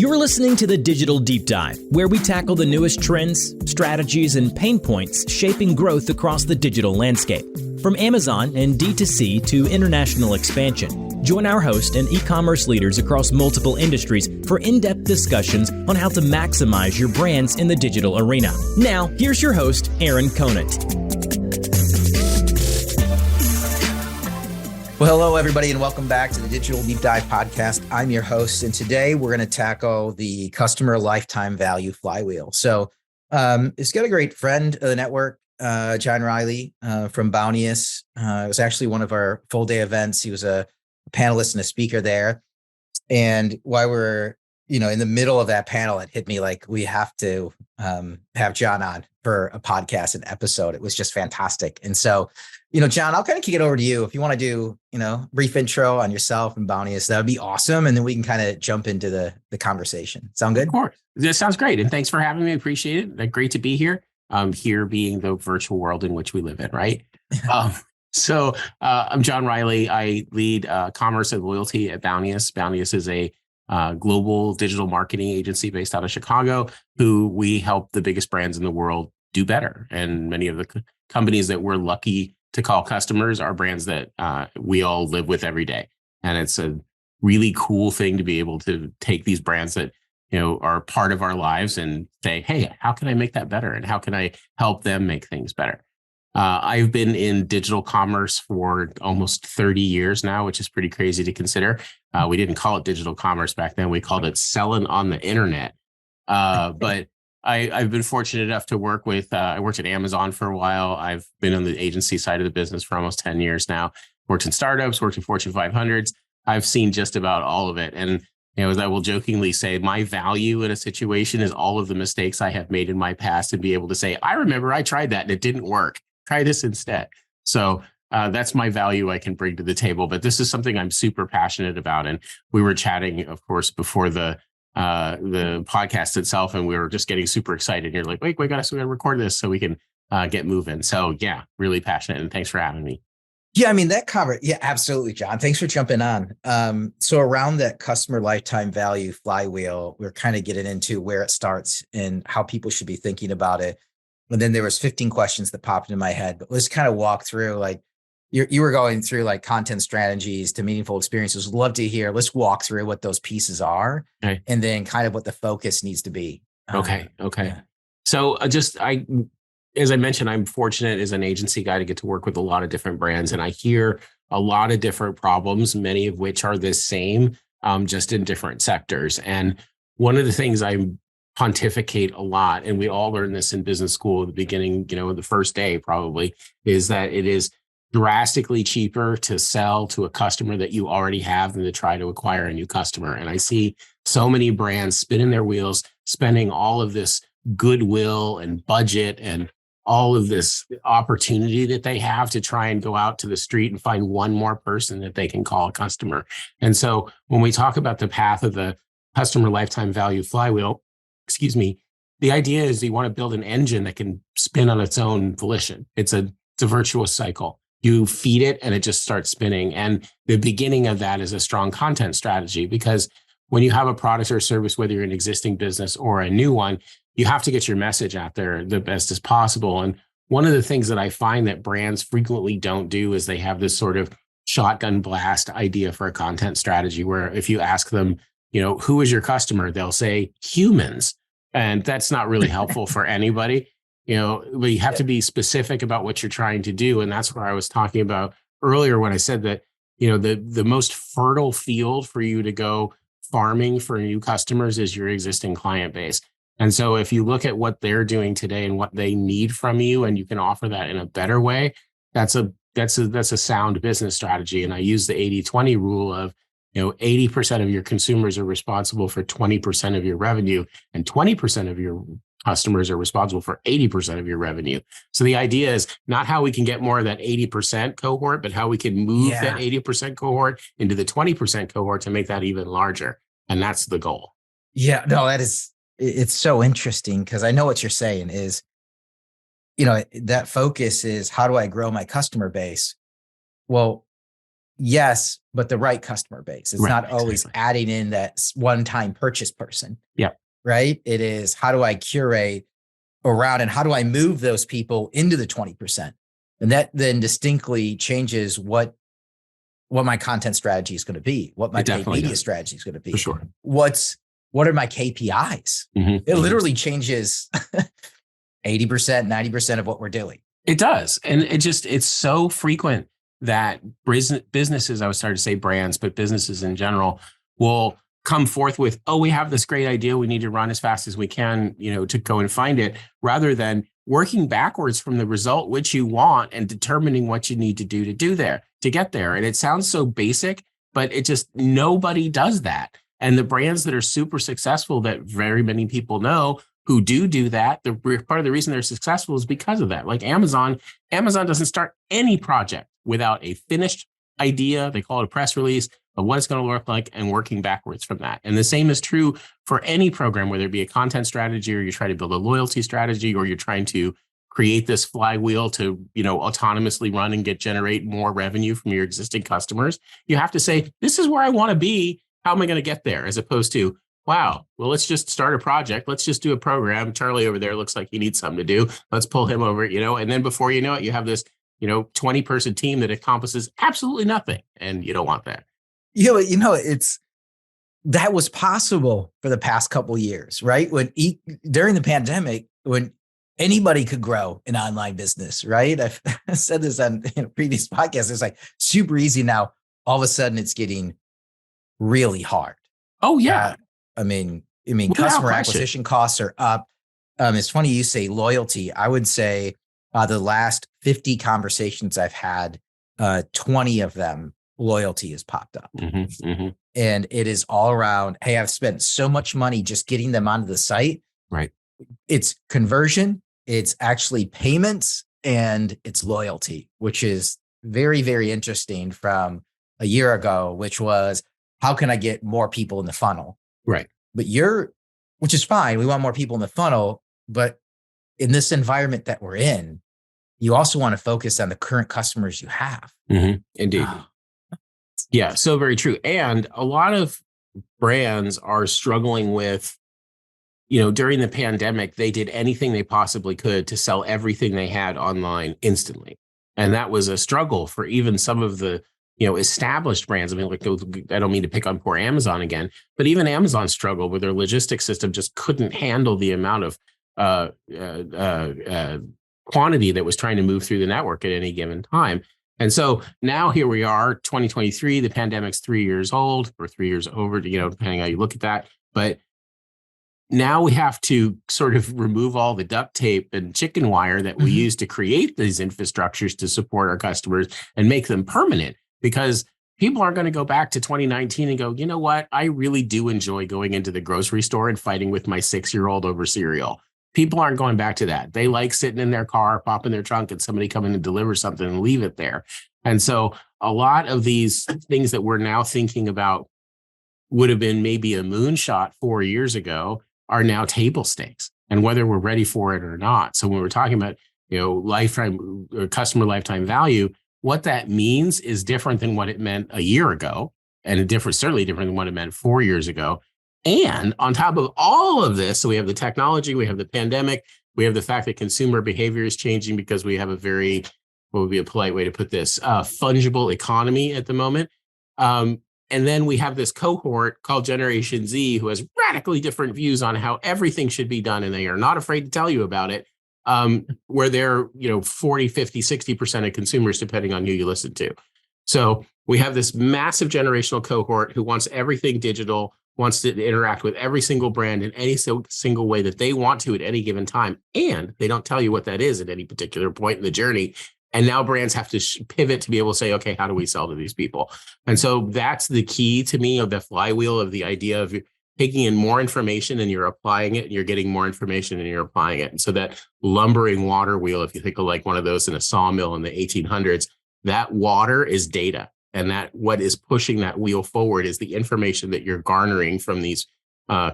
You're listening to the Digital Deep Dive, where we tackle the newest trends, strategies, and pain points shaping growth across the digital landscape. From Amazon and D2C to international expansion, join our host and e-commerce leaders across multiple industries for in-depth discussions on how to maximize your brands in the digital arena. Now, here's your host, Aaron Conant. Well, hello, everybody, and welcome back to the Digital Deep Dive podcast. I'm your host, and today we're going to tackle the customer lifetime value flywheel. So it's got a great friend of the network, Jon Reily from Bounteous. It was actually one of our full day events. He was a panelist and a speaker there. And while we're, in the middle of that panel, it hit me like we have to have Jon on for a podcast, an episode. It was just fantastic. And so, Jon, I'll kind of kick it over to you. If you want to do, brief intro on yourself and Bounteous, that would be awesome. And then we can kind of jump into the conversation. Sound good? Of course. This sounds great. And thanks for having me. Appreciate it. Great to be here. Here being the virtual world in which we live in, right? So I'm Jon Reily. I lead commerce and loyalty at Bounteous. Bounteous is a global digital marketing agency based out of Chicago, who we help the biggest brands in the world do better. And many of the companies that we're lucky to call customers are brands that we all live with every day. And it's a really cool thing to be able to take these brands that are part of our lives and say, hey, how can I make that better? And how can I help them make things better? I've been in digital commerce for almost 30 years now, which is pretty crazy to consider. We didn't call it digital commerce back then. We called it selling on the internet. But I've been fortunate enough to work with, I worked at Amazon for a while. I've been on the agency side of the business for almost 10 years now. Worked in startups, worked in Fortune 500s. I've seen just about all of it. And as I will jokingly say, my value in a situation is all of the mistakes I have made in my past and be able to say, I remember I tried that and it didn't work. Try this instead. So that's my value I can bring to the table. But this is something I'm super passionate about. And we were chatting, of course, before the podcast itself, and we were just getting super excited. And you're like, wait, we got to record this so we can get moving. So yeah, really passionate. And thanks for having me. Yeah, I mean, that covered. Yeah, absolutely, Jon. Thanks for jumping on. So around that customer lifetime value flywheel, we're kind of getting into where it starts and how people should be thinking about it. And then there was 15 questions that popped into my head, but let's kind of walk through, like you were going through like content strategies to meaningful experiences. Love to hear. Let's walk through what those pieces are, okay, and then kind of what the focus needs to be. Okay. Yeah. So as I mentioned, I'm fortunate as an agency guy to get to work with a lot of different brands, and I hear a lot of different problems, many of which are the same, just in different sectors. And one of the things I pontificate a lot, and we all learn this in business school at the beginning, the first day probably, is that it is drastically cheaper to sell to a customer that you already have than to try to acquire a new customer. And I see so many brands spinning their wheels, spending all of this goodwill and budget and all of this opportunity that they have to try and go out to the street and find one more person that they can call a customer. And so when we talk about the path of the customer lifetime value flywheel, the idea is you want to build an engine that can spin on its own volition. It's a virtuous cycle. You feed it and it just starts spinning. And the beginning of that is a strong content strategy, because when you have a product or service, whether you're an existing business or a new one, you have to get your message out there the best as possible. And one of the things that I find that brands frequently don't do is they have this sort of shotgun blast idea for a content strategy, where if you ask them, who is your customer, they'll say humans. And that's not really helpful for anybody, but you have to be specific about what you're trying to do. And that's where I was talking about earlier when I said that, the most fertile field for you to go farming for new customers is your existing client base. And so if you look at what they're doing today and what they need from you, and you can offer that in a better way, that's a sound business strategy. And I use the 80-20 rule of, 80% of your consumers are responsible for 20% of your revenue, and 20% of your customers are responsible for 80% of your revenue. So the idea is not how we can get more of that 80% cohort, but how we can move that 80% cohort into the 20% cohort to make that even larger. And that's the goal. Yeah, no, it's so interesting, because I know what you're saying is, that focus is, how do I grow my customer base? Well, Yes, but the right customer base. It's Right, not always exactly. adding in that one-time purchase person. Yeah. Right. It is, how do I curate around and how do I move those people into the 20%? And that then distinctly changes what my content strategy is going to be, what my It paid definitely media does, strategy is going to for be. sure. What are my KPIs? It literally changes 80%, 90% of what we're doing. It does. And it's so frequent that businesses, I was starting to say brands, but businesses in general will come forth with, oh, we have this great idea. We need to run as fast as we can, to go and find it, rather than working backwards from the result which you want and determining what you need to get there. And it sounds so basic, but nobody does that. And the brands that are super successful that very many people know who do that, part of the reason they're successful is because of that. Like Amazon doesn't start any project without a finished idea. They call it a press release of what it's going to look like and working backwards from that. And the same is true for any program, whether it be a content strategy or you're trying to build a loyalty strategy or you're trying to create this flywheel to, autonomously run and generate more revenue from your existing customers. You have to say, this is where I want to be. How am I going to get there? As opposed to, wow, well, let's just start a project. Let's just do a program. Charlie over there looks like he needs something to do. Let's pull him over, and then before you know it, you have this, 20-person team that encompasses absolutely nothing. And you don't want that. That was possible for the past couple of years, right? During the pandemic, when anybody could grow an online business, right? I've said this on previous podcasts. It's like super easy now. All of a sudden it's getting really hard. Oh yeah. Customer acquisition costs are up. It's funny you say loyalty. I would say the last 50 conversations I've had, 20 of them, loyalty has popped up. And it is all around, hey, I've spent so much money just getting them onto the site. Right. It's conversion, it's actually payments, and it's loyalty, which is very, very interesting from a year ago, which was, how can I get more people in the funnel? Right. But which is fine. We want more people in the funnel, but in this environment that we're in, you also want to focus on the current customers you have. Indeed. Yeah, so very true. And a lot of brands are struggling with, during the pandemic, they did anything they possibly could to sell everything they had online instantly. And that was a struggle for even some of the, established brands. I don't mean to pick on poor Amazon again, but even Amazon struggled with their logistics system, just couldn't handle the amount of quantity that was trying to move through the network at any given time. And so now here we are, 2023, the pandemic's 3 years old or 3 years over, depending how you look at that. But now we have to sort of remove all the duct tape and chicken wire that we use to create these infrastructures to support our customers and make them permanent, because people aren't going to go back to 2019 and go, you know what? I really do enjoy going into the grocery store and fighting with my 6-year-old over cereal. People aren't going back to that. They like sitting in their car, popping their trunk, and somebody come in and deliver something and leave it there. And so a lot of these things that we're now thinking about would have been maybe a moonshot 4 years ago are now table stakes, and whether we're ready for it or not. So when we're talking about, lifetime or customer lifetime value, what that means is different than what it meant a year ago, and certainly different than what it meant 4 years ago. And on top of all of this, so we have the technology, we have the pandemic, we have the fact that consumer behavior is changing because we have a very, what would be a polite way to put this, fungible economy at the moment. And then we have this cohort called Generation Z who has radically different views on how everything should be done, and they are not afraid to tell you about it, where they're, 40, 50, 60% of consumers, depending on who you listen to. So we have this massive generational cohort who wants everything digital, wants to interact with every single brand in any single way that they want to at any given time. And they don't tell you what that is at any particular point in the journey. And now brands have to pivot to be able to say, okay, how do we sell to these people? And so that's the key to me of the flywheel, of the idea of taking in more information and you're applying it, and you're getting more information and you're applying it. And so that lumbering water wheel, if you think of like one of those in a sawmill in the 1800s, that water is data. And that what is pushing that wheel forward is the information that you're garnering from these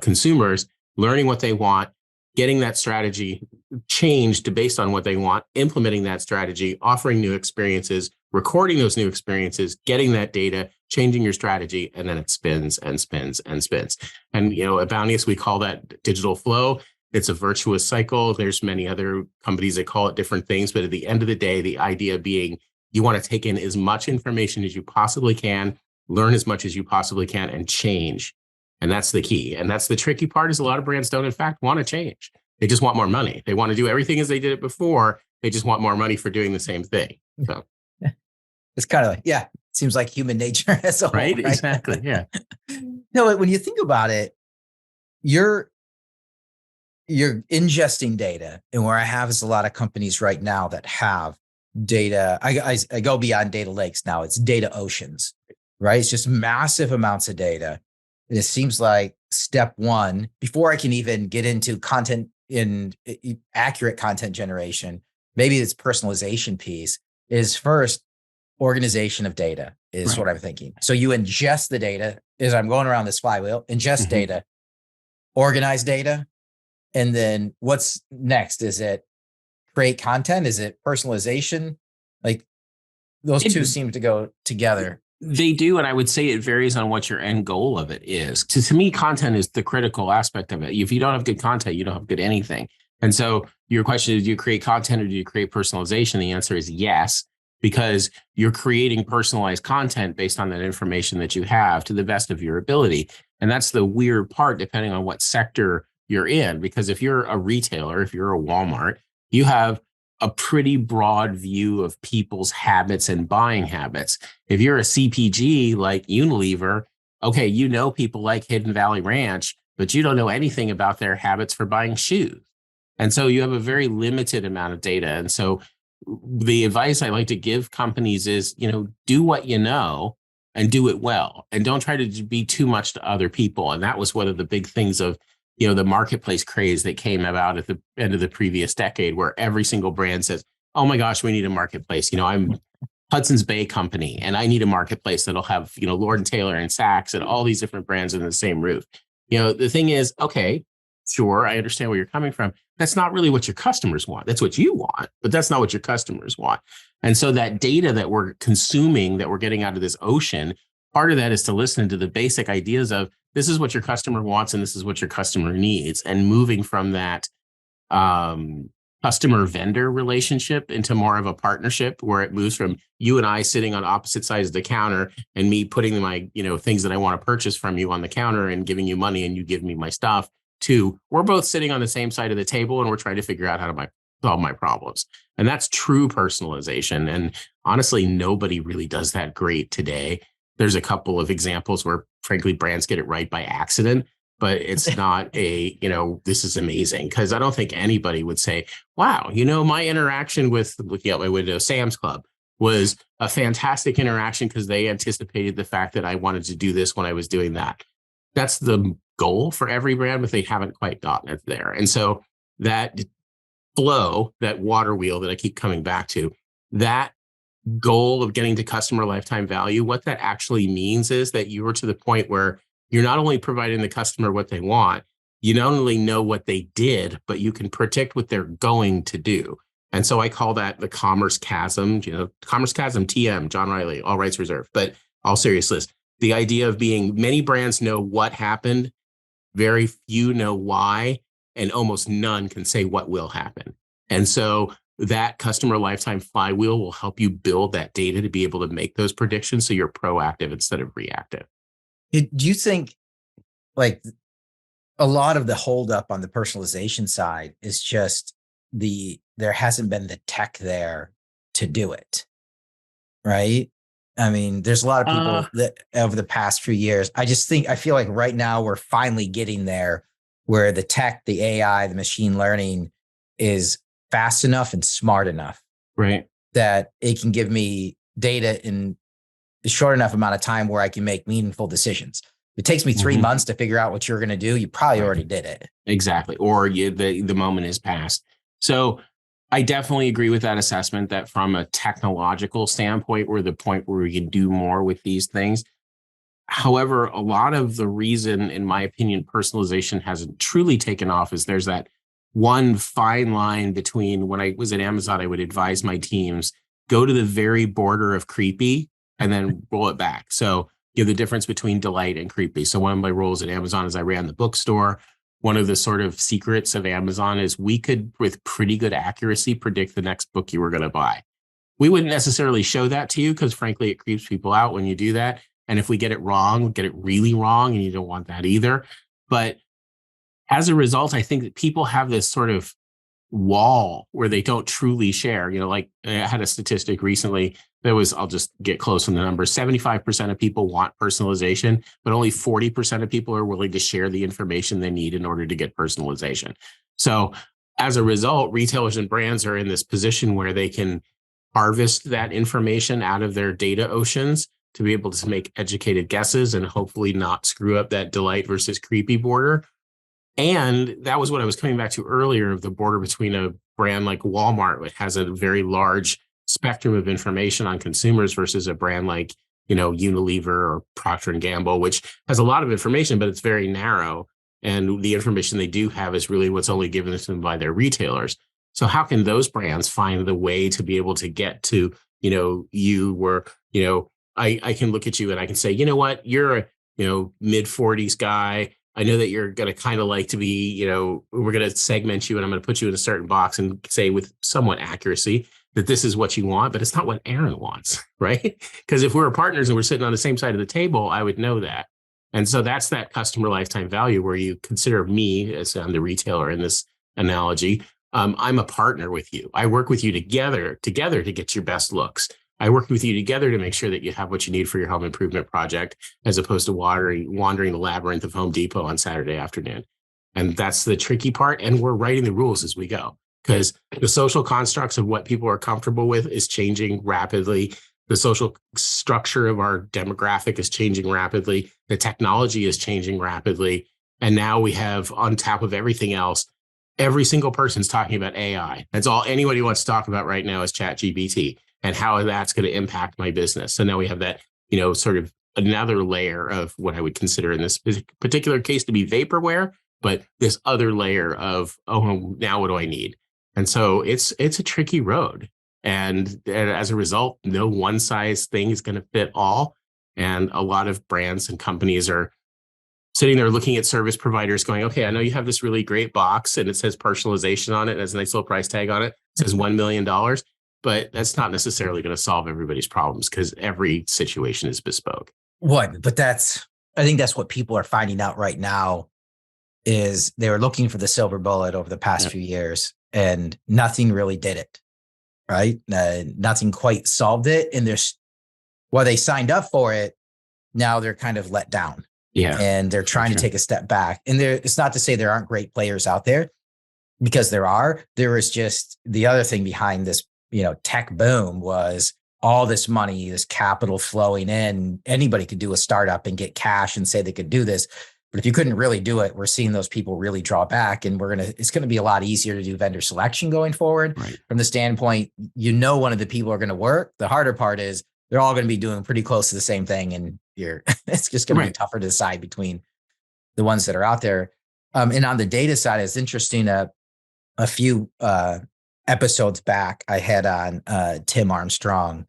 consumers, learning what they want, getting that strategy changed based on what they want, implementing that strategy, offering new experiences, recording those new experiences, getting that data, changing your strategy, and then it spins and spins and spins. And, at Bounteous, we call that digital flow. It's a virtuous cycle. There's many other companies that call it different things, but at the end of the day, the idea being you want to take in as much information as you possibly can, learn as much as you possibly can, and change. And that's the key. And that's the tricky part, is a lot of brands don't, in fact, want to change. They just want more money. They want to do everything as they did it before. They just want more money for doing the same thing. So it's kind of like, seems like human nature as a whole. Right? Exactly. Yeah. No, when you think about it, you're ingesting data. And where I have is a lot of companies right now that have data. I go beyond data lakes now. It's data oceans, right? It's just massive amounts of data. And it seems like step one, before I can even get into content in accurate content generation, maybe it's personalization piece, is first organization of data is what I'm thinking. So you ingest the data as I'm going around this flywheel, ingest data, organize data. And then what's next? Is it create content? Is it personalization? Like those two seem to go together. They do. And I would say it varies on what your end goal of it is. To me, content is the critical aspect of it. If you don't have good content, you don't have good anything. And so your question is, do you create content or do you create personalization? The answer is yes, because you're creating personalized content based on that information that you have to the best of your ability. And that's the weird part, depending on what sector you're in. Because if you're a retailer, if you're a Walmart, you have a pretty broad view of people's habits and buying habits. If you're a CPG like Unilever, okay, people like Hidden Valley Ranch, but you don't know anything about their habits for buying shoes. And so you have a very limited amount of data. And so the advice I like to give companies is, do what you know and do it well. And don't try to be too much to other people. And that was one of the big things of the marketplace craze that came about at the end of the previous decade, where every single brand says, oh my gosh, we need a marketplace. I'm Hudson's Bay Company, and I need a marketplace that'll have, Lord and Taylor and Saks and all these different brands in the same roof. The thing is, okay, sure, I understand where you're coming from. That's not really what your customers want. That's what you want, but that's not what your customers want. And so that data that we're consuming, that we're getting out of this ocean, part of that is to listen to the basic ideas of, this is what your customer wants and this is what your customer needs, and moving from that customer vendor relationship into more of a partnership, where it moves from you and I sitting on opposite sides of the counter and me putting my things that I want to purchase from you on the counter and giving you money and you give me my stuff, to we're both sitting on the same side of the table and we're trying to figure out how to solve my problems. And that's true personalization. And honestly, nobody really does that great today. There's a couple of examples where, frankly, brands get it right by accident, but it's not this is amazing, because I don't think anybody would say, wow, my interaction with, looking out my window, Sam's Club was a fantastic interaction because they anticipated the fact that I wanted to do this when I was doing that. That's the goal for every brand, but they haven't quite gotten it there. And so that flow, that water wheel that I keep coming back to, that goal of getting to customer lifetime value, what that actually means is that you are to the point where you're not only providing the customer what they want, you not only know what they did, but you can predict what they're going to do. And so I call that the commerce chasm, commerce chasm, TM, Jon Reily, all rights reserved. But all seriousness, the idea of being, many brands know what happened, very few know why, and almost none can say what will happen. And so that customer lifetime flywheel will help you build that data to be able to make those predictions, so you're proactive instead of reactive. Do you think, like, a lot of the holdup on the personalization side is just there hasn't been the tech there to do it, right? I mean, there's a lot of people that over the past few years, I feel like right now we're finally getting there, where the tech, the AI, the machine learning is fast enough and smart enough, right, that it can give me data in a short enough amount of time where I can make meaningful decisions. If it takes me 3 months to figure out what you're going to do, you probably already did it. Exactly. Or the moment is past. So I definitely agree with that assessment, that from a technological standpoint, we're the point where we can do more with these things. However, a lot of the reason, in my opinion, personalization hasn't truly taken off is there's that one fine line between, when I was at Amazon, I would advise my teams go to the very border of creepy and then roll it back. So the difference between delight and creepy. So one of my roles at Amazon is I ran the bookstore. One of the sort of secrets of Amazon is we could, with pretty good accuracy, predict the next book you were going to buy. We wouldn't necessarily show that to you because frankly, it creeps people out when you do that. And if we get it wrong, we get it really wrong, and you don't want that either. But as a result, I think that people have this sort of wall where they don't truly share. Like I had a statistic recently that was, I'll just get close on the numbers, 75% of people want personalization, but only 40% of people are willing to share the information they need in order to get personalization. So as a result, retailers and brands are in this position where they can harvest that information out of their data oceans to be able to make educated guesses and hopefully not screw up that delight versus creepy border. And that was what I was coming back to earlier of the border between a brand like Walmart, which has a very large spectrum of information on consumers, versus a brand like, Unilever or Procter & Gamble, which has a lot of information, but it's very narrow. And the information they do have is really what's only given to them by their retailers. So how can those brands find the way to be able to get to, you were, I can look at you and I can say, you know what, you're a, mid 40s guy. I know that you're going to kind of like to be, we're going to segment you and I'm going to put you in a certain box and say with somewhat accuracy that this is what you want, but it's not what Aaron wants, right? Because if we're partners and we're sitting on the same side of the table, I would know that. And so that's that customer lifetime value where you consider me, as I'm the retailer in this analogy, I'm a partner with you. I work with you together to get your best looks. I work with you together to make sure that you have what you need for your home improvement project, as opposed to wandering the labyrinth of Home Depot on Saturday afternoon. And that's the tricky part. And we're writing the rules as we go, because the social constructs of what people are comfortable with is changing rapidly. The social structure of our demographic is changing rapidly. The technology is changing rapidly. And now we have, on top of everything else, every single person's talking about AI. That's all anybody wants to talk about right now is ChatGPT and how that's going to impact my business. So now we have that, sort of another layer of what I would consider in this particular case to be vaporware, but this other layer of, oh, now what do I need? And so it's a tricky road. And as a result, no one size thing is going to fit all. And a lot of brands and companies are sitting there looking at service providers going, okay, I know you have this really great box and it says personalization on it. It has a nice little price tag on it. It says $1 million, but that's not necessarily going to solve everybody's problems because every situation is bespoke. What? But I think that's what people are finding out right now is they were looking for the silver bullet over the past few years and nothing really did it, right? Nothing quite solved it. And while they signed up for it, now they're kind of let down. Yeah. And they're trying to take a step back. And it's not to say there aren't great players out there, because there are. There is just the other thing behind this, tech boom was all this money, this capital flowing in. Anybody could do a startup and get cash and say they could do this. But if you couldn't really do it, we're seeing those people really draw back, and it's going to be a lot easier to do vendor selection going forward. Right. From the standpoint, one of the people are going to work. The harder part is they're all going to be doing pretty close to the same thing. And it's just going to be tougher to decide between the ones that are out there. And on the data side, it's interesting. A few episodes back, I had on Tim Armstrong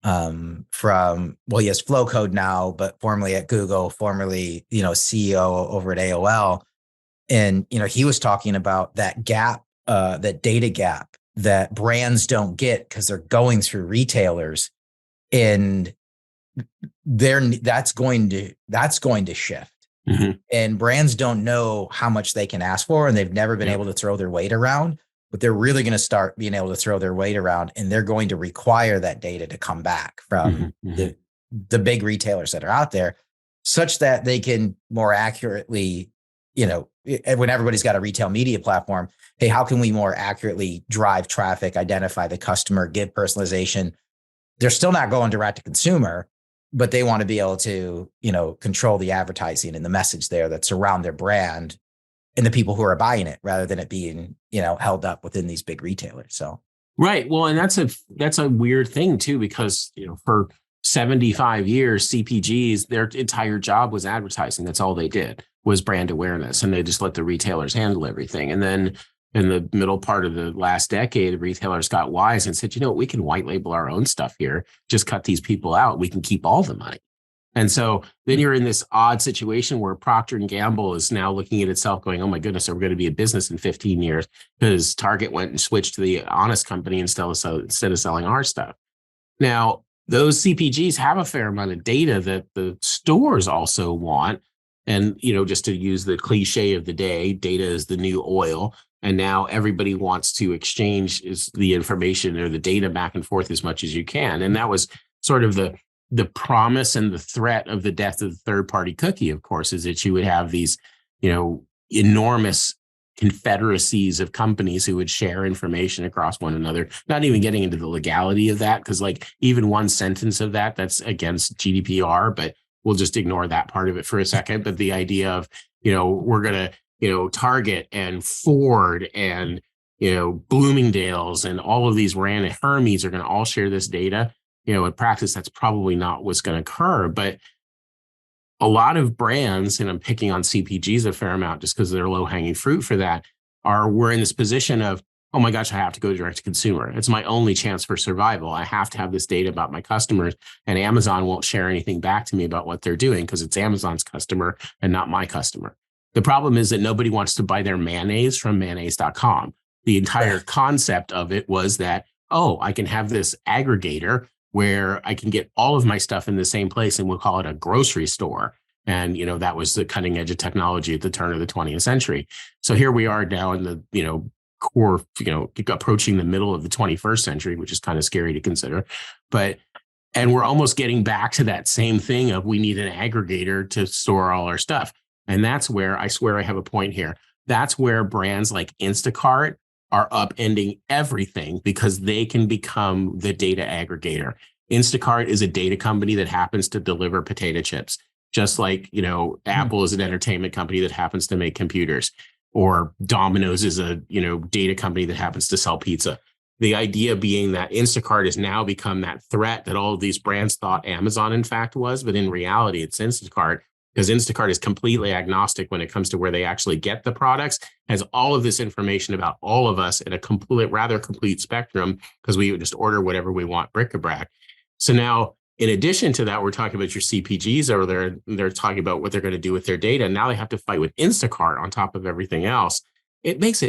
he has Flow Code now, but formerly at Google, formerly, CEO over at AOL. And, he was talking about that gap, that data gap that brands don't get because they're going through retailers, and that's going to shift. Mm-hmm. And brands don't know how much they can ask for, and they've never been able to throw their weight around, but they're really going to start being able to throw their weight around, and they're going to require that data to come back from the big retailers that are out there, such that they can more accurately, when everybody's got a retail media platform, hey, how can we more accurately drive traffic, identify the customer, give personalization? They're still not going direct to consumer, but they want to be able to, control the advertising and the message there that's around their brand and the people who are buying it, rather than it being, held up within these big retailers. So, right. Well, and that's a weird thing too, because, for 75 years, CPGs, their entire job was advertising. That's all they did was brand awareness. And they just let the retailers handle everything. And then, in the middle part of the last decade, retailers got wise and said, we can white label our own stuff here, just cut these people out. We can keep all the money. And so then you're in this odd situation where Procter & Gamble is now looking at itself going, oh my goodness, are we going to be a business in 15 years? Because Target went and switched to the Honest Company instead of selling our stuff. Now, those CPGs have a fair amount of data that the stores also want. And, just to use the cliche of the day, data is the new oil. And now everybody wants to exchange the information or the data back and forth as much as you can. And that was sort of the promise and the threat of the death of the third-party cookie, of course, is that you would have these, enormous confederacies of companies who would share information across one another, not even getting into the legality of that, because even one sentence of that's against GDPR, but we'll just ignore that part of it for a second. But the idea of, we're going to, Target and Ford and, Bloomingdale's and all of these random Hermes are going to all share this data. In practice, that's probably not what's going to occur. But a lot of brands, and I'm picking on CPGs a fair amount just because they're low-hanging fruit for that, we're in this position of, oh my gosh, I have to go direct to consumer. It's my only chance for survival. I have to have this data about my customers, and Amazon won't share anything back to me about what they're doing because it's Amazon's customer and not my customer. The problem is that nobody wants to buy their mayonnaise from mayonnaise.com. The entire concept of it was that, I can have this aggregator where I can get all of my stuff in the same place, and we'll call it a grocery store. And, that was the cutting edge of technology at the turn of the 20th century. So here we are now in the, core, approaching the middle of the 21st century, which is kind of scary to consider. And we're almost getting back to that same thing of we need an aggregator to store all our stuff. And that's where I swear I have a point here. That's where brands like Instacart are upending everything because they can become the data aggregator. Instacart is a data company that happens to deliver potato chips, just like, Apple is an entertainment company that happens to make computers, or Domino's is a, data company that happens to sell pizza. The idea being that Instacart has now become that threat that all of these brands thought Amazon, in fact, was, but in reality, it's Instacart. Because Instacart is completely agnostic when it comes to where they actually get the products, has all of this information about all of us in a rather complete spectrum, because we just order whatever we want, bric-a-brac. So now, in addition to that, we're talking about your CPGs over there. They're talking about what they're going to do with their data. Now they have to fight with Instacart on top of everything else. It's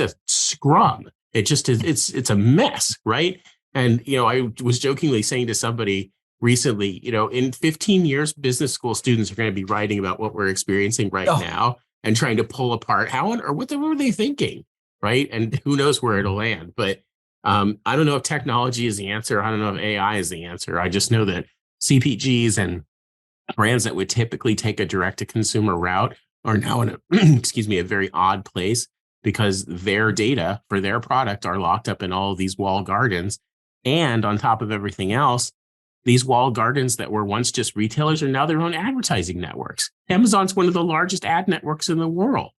a scrum. It just is, it's a mess, right? And, I was jokingly saying to somebody recently, in 15 years, business school students are going to be writing about what we're experiencing right now and trying to pull apart what were they thinking, right? And who knows where it'll land. But I don't know if technology is the answer. I don't know if AI is the answer. I just know that CPGs and brands that would typically take a direct-to-consumer route are now in a very odd place because their data for their product are locked up in all of these walled gardens. And on top of everything else, these walled gardens that were once just retailers are now their own advertising networks. Amazon's one of the largest ad networks in the world.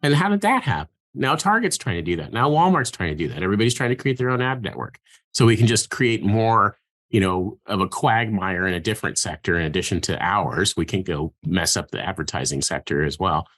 And how did that happen? Now Target's trying to do that. Now Walmart's trying to do that. Everybody's trying to create their own ad network. So we can just create more, of a quagmire in a different sector in addition to ours. We can go mess up the advertising sector as well.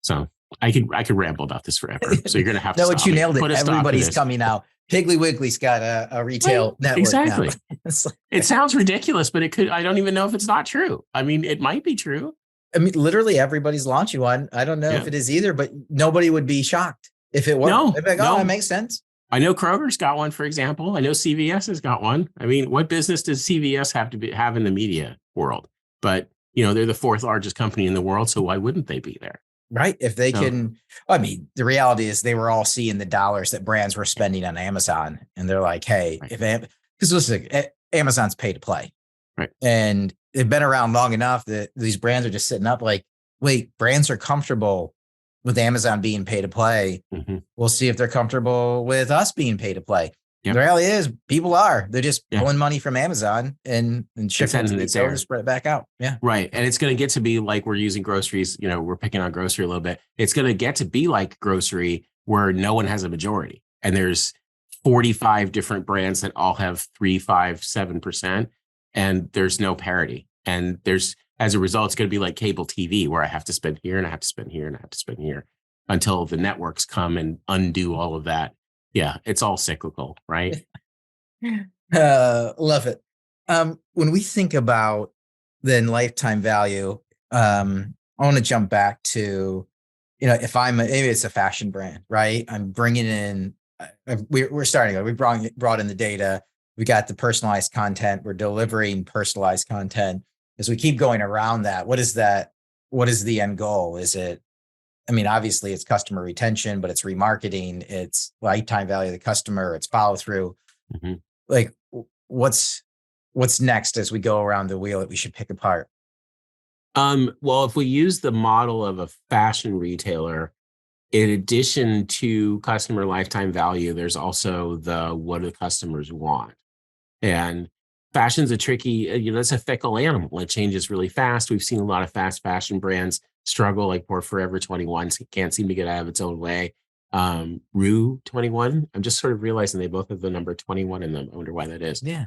So I could ramble about this forever. So you're going to have to No, but you nailed it. Everybody's this. coming out. Piggly Wiggly's got a retail network. Exactly. Now. It sounds ridiculous, but it could. I don't even know if it's not true. I mean, it might be true. I mean, literally everybody's launching one. I don't know if it is either, but nobody would be shocked if it were. No, they'd be like, that makes sense. I know Kroger's got one, for example. I know CVS has got one. I mean, what business does CVS have in the media world? But, they're the fourth largest company in the world. So why wouldn't they be there? Right. If they can, I mean, the reality is they were all seeing the dollars that brands were spending on Amazon. And they're like, hey, because listen, Amazon's pay to play. Right. And they've been around long enough that these brands are just sitting up like, wait, brands are comfortable with Amazon being pay to play. Mm-hmm. We'll see if they're comfortable with us being pay to play. Yep. The reality is people are. They're just pulling money from Amazon and shipping it to spread it back out. Yeah. Right. And it's going to get to be like we're using groceries, we're picking on grocery a little bit. It's going to get to be like grocery where no one has a majority. And there's 45 different brands that all have 3, 5, 7%. And there's no parity. And as a result, it's going to be like cable TV where I have to spend here and I have to spend here and I have to spend here. until the networks come and undo all of that. Yeah, it's all cyclical, right? Love it. When we think about then lifetime value, I want to jump back to, if maybe it's a fashion brand, right? I'm bringing in, we're starting, we brought in the data. We got the personalized content. We're delivering personalized content. As we keep going around that, what is that? What is the end goal? Is it, obviously it's customer retention, but it's remarketing, it's lifetime value of the customer, it's follow through. Mm-hmm. Like what's next as we go around the wheel that we should pick apart? Well, if we use the model of a fashion retailer, in addition to customer lifetime value, there's also what do the customers want? And fashion's a tricky, it's a fickle animal. It changes really fast. We've seen a lot of fast fashion brands struggle, like poor Forever 21 can't seem to get out of its own way. Rue 21, I'm just sort of realizing they both have the number 21 in them. I wonder why that is. Yeah.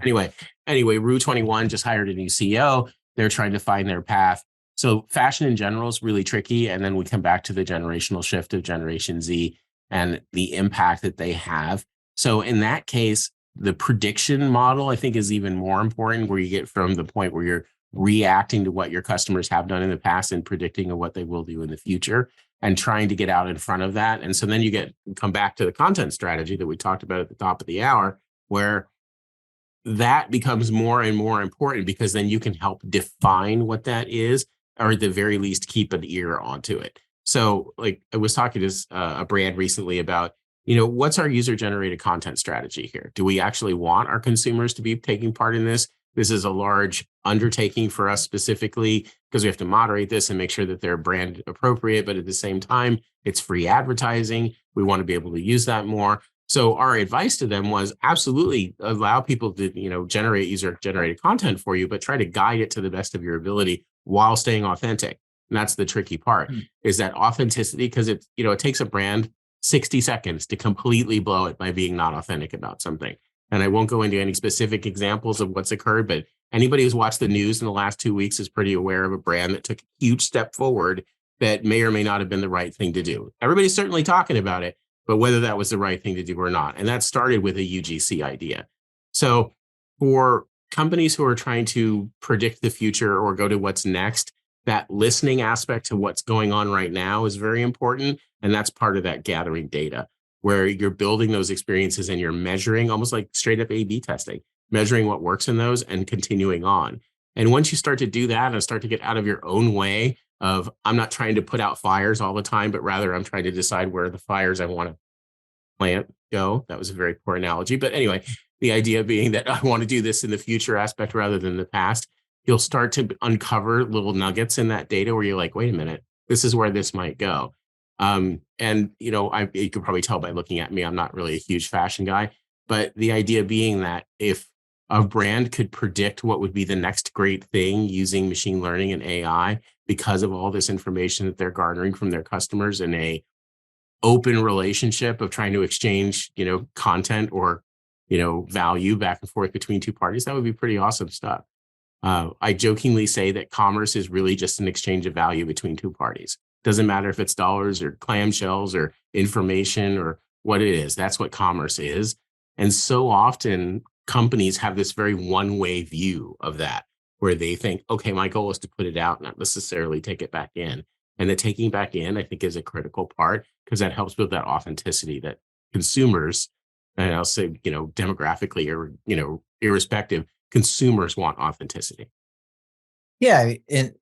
Anyway, Rue 21 just hired a new CEO. They're trying to find their path. So fashion in general is really tricky. And then we come back to the generational shift of Generation Z and the impact that they have. So in that case, the prediction model, I think, is even more important, where you get from the point where you're reacting to what your customers have done in the past and predicting of what they will do in the future and trying to get out in front of that. And so then you come back to the content strategy that we talked about at the top of the hour, where that becomes more and more important, because then you can help define what that is, or at the very least keep an ear onto it. So like I was talking to a brand recently about, what's our user generated content strategy here? Do we actually want our consumers to be taking part in this? This is a large undertaking for us specifically, because we have to moderate this and make sure that they're brand appropriate. But at the same time, it's free advertising. We want to be able to use that more. So our advice to them was absolutely allow people to, generate user generated content for you, but try to guide it to the best of your ability while staying authentic. And that's the tricky part, is that authenticity, because it takes a brand 60 seconds to completely blow it by being not authentic about something. And I won't go into any specific examples of what's occurred, but anybody who's watched the news in the last 2 weeks is pretty aware of a brand that took a huge step forward that may or may not have been the right thing to do. Everybody's certainly talking about it, but whether that was the right thing to do or not. And that started with a UGC idea. So for companies who are trying to predict the future or go to what's next, that listening aspect to what's going on right now is very important. And that's part of that gathering data, where you're building those experiences and you're measuring, almost like straight up A/B testing, measuring what works in those and continuing on. And once you start to do that and start to get out of your own way of, I'm not trying to put out fires all the time, but rather I'm trying to decide where the fires I want to plant go. That was a very poor analogy. But anyway, the idea being that I want to do this in the future aspect rather than the past, you'll start to uncover little nuggets in that data where you're like, wait a minute, this is where this might go. And, you could probably tell by looking at me, I'm not really a huge fashion guy, but the idea being that if a brand could predict what would be the next great thing using machine learning and AI, because of all this information that they're garnering from their customers in a open relationship of trying to exchange, content or, value back and forth between two parties, that would be pretty awesome stuff. I jokingly say that commerce is really just an exchange of value between two parties. Doesn't matter if it's dollars or clamshells or information or what it is. That's what commerce is. And so often companies have this very one-way view of that, where they think, okay, my goal is to put it out, not necessarily take it back in. And the taking back in, I think, is a critical part, because that helps build that authenticity that consumers, and I'll say, demographically or, irrespective, consumers want authenticity. Yeah. And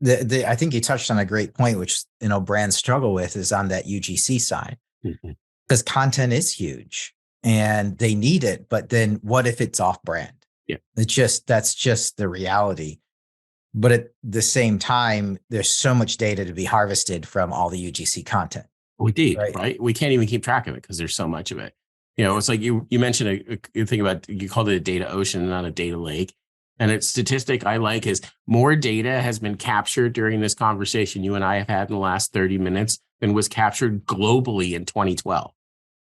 I think you touched on a great point, which, brands struggle with, is on that UGC side, because content is huge and they need it. But then what if it's off brand? Yeah. That's just the reality. But at the same time, there's so much data to be harvested from all the UGC content. We did, right? We can't even keep track of it because there's so much of it. It's like you mentioned a thing about, you called it a data ocean, not a data lake. And a statistic I like is more data has been captured during this conversation you and I have had in the last 30 minutes than was captured globally in 2012.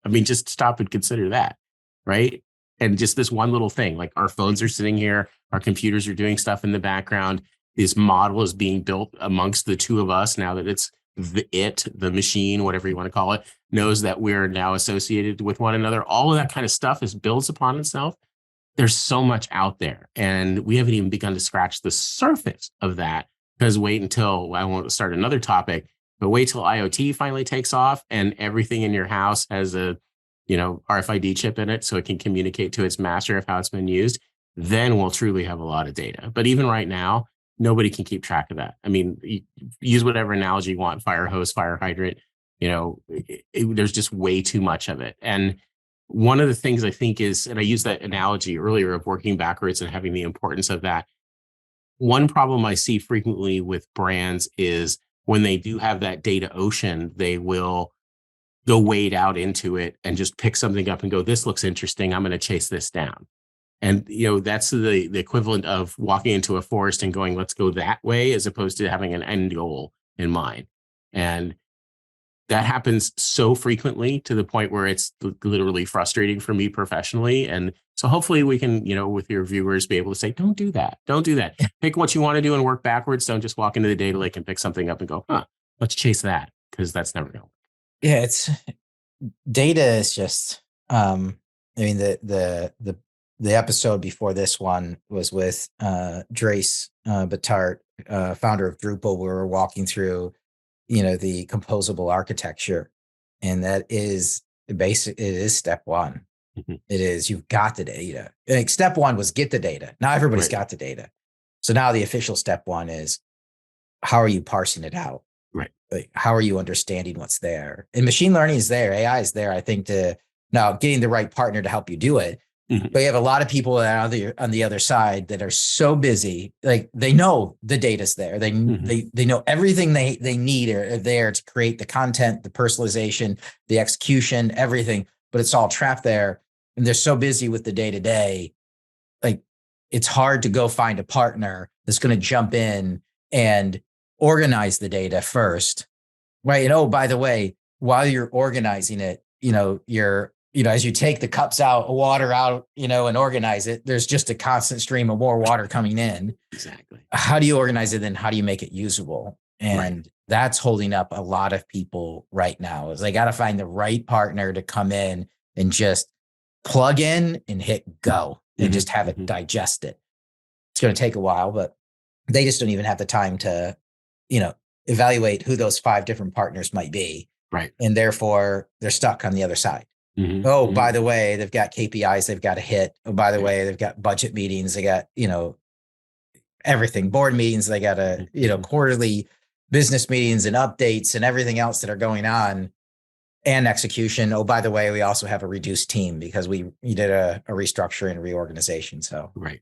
I mean, just stop and consider that, right? And just this one little thing, like our phones are sitting here, our computers are doing stuff in the background. This model is being built amongst the two of us now that it's the machine, whatever you want to call it, knows that we're now associated with one another. All of that kind of stuff is builds upon itself. There's so much out there, and we haven't even begun to scratch the surface of that. Because wait until, I won't start another topic, but wait till IoT finally takes off and everything in your house has a, RFID chip in it so it can communicate to its master of how it's been used. Then we'll truly have a lot of data. But even right now, nobody can keep track of that. I mean, use whatever analogy you want, fire hose, fire hydrant, there's just way too much of it. And one of the things I think is, and I used that analogy earlier of working backwards and having the importance of that. One problem I see frequently with brands is when they do have that data ocean, they will go wade out into it and just pick something up and go, this looks interesting, I'm going to chase this down. And, that's the equivalent of walking into a forest and going, let's go that way, as opposed to having an end goal in mind. And that happens so frequently to the point where it's literally frustrating for me professionally. And so hopefully we can, with your viewers, be able to say, don't do that. Don't do that. Pick what you want to do and work backwards. Don't just walk into the data lake and pick something up and go, let's chase that, because that's never going to work. Yeah, it's data is just, the episode before this one was with Drace Batart, founder of Drupal. We were walking through the composable architecture, and that is basic. It is step one. Mm-hmm. It is, you've got the data. Like, step one was get the data. Now everybody's got the data. So now the official step one is, how are you parsing it out? Right. Like, how are you understanding what's there? And machine learning is there. AI is there, I think, to now getting the right partner to help you do it. Mm-hmm. But you have a lot of people that are on the other side that are so busy, like they know the data's there. They know everything they need are there to create the content, the personalization, the execution, everything, but it's all trapped there. And they're so busy with the day-to-day, like it's hard to go find a partner that's going to jump in and organize the data first, right? And by the way, while you're organizing it, as you take the cups out, water out, and organize it, there's just a constant stream of more water coming in. Exactly. How do you organize it? Then how do you make it usable? And that's holding up a lot of people right now, is they got to find the right partner to come in and just plug in and hit go and just have it digest it. It's going to take a while, but they just don't even have the time to, evaluate who those 5 different partners might be. Right. And therefore they're stuck on the other side. By the way, they've got KPIs they've got to hit. Oh, by the way, they've got budget meetings. They got, everything, board meetings. They got to, quarterly business meetings and updates and everything else that are going on, and execution. Oh, by the way, we also have a reduced team because we did a restructuring and reorganization. So, right.